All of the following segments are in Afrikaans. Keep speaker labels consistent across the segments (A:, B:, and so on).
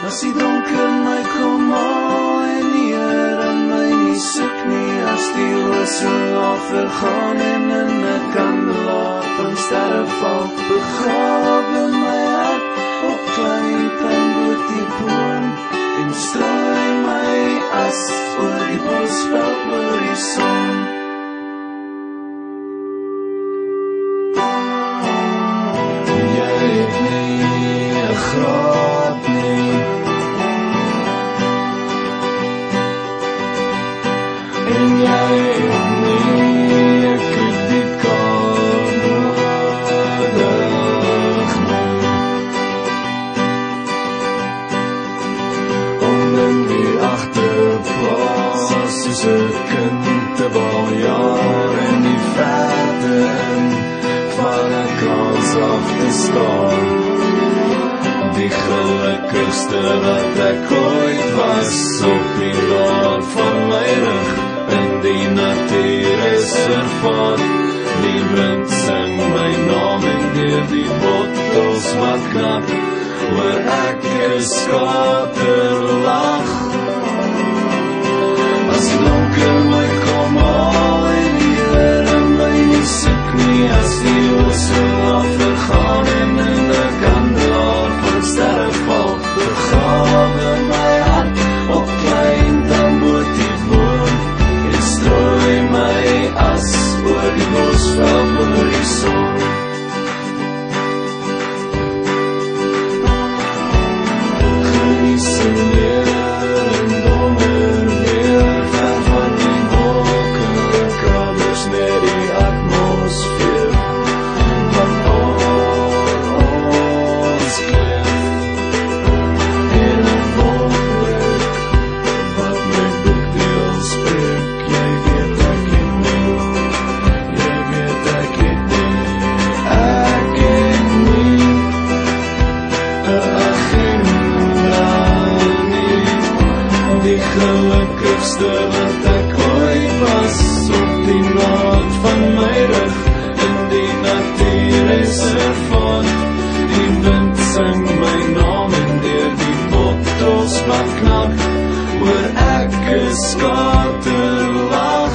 A: As die donker my kom haal en die Here my nie soek nie, as die oorse al vergaan en in 'n kandelaar van sterre val, begrawe my hart op klein tanboot die boom en strooi my as oor die bosveld oor die son. Jy het nie 'n graf nie, en jy het nie 'n kredietkaart nodig nie, om in die agterplaas soos 'n kind te bal jaar in die verte in van 'n kans af te staan. Die gelukkigste wat ek ooit was op die laad van my rug in die natuurreservaat. Die wind sing my naam en deur die bottels wat knap, hoor ek 'n skaterlag. As die donker my kom haal en die Here my nie soek nie, as die oorse al vergaan en in 'n kandelaar van sterre val, begrawe my hart op klein tanboot die boom en strooi my as oor die bosveld oor die son. Genies en leer en donder weer, ver van die wolke, krabbers net die atmosfeer van ons kleef in 'n wolkbreek wat my boekdeel spreek. Jy weet ek het nie, jy weet ek het nie, ek het nie 'n agenda nie. Die gelukkigste wat ek ooit was op die laad van my rug in die natuurreservaat. Die wind sing my naam en deur die bottels wat knap, hoor ek 'n skaterlag.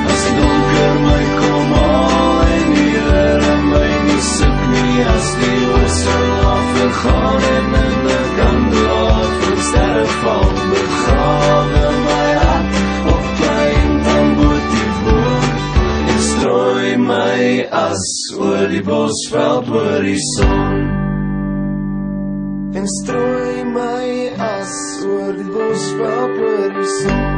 A: As die donker my kom haal en die Here my nie soek nie, as die oorse al vergaan en in 'n kandelaar van sterre val, begrawe my hart op klein tanboot die boom en strooi my as oor die bosveld oor die son. En strooi my as oor die bosveld oor die son.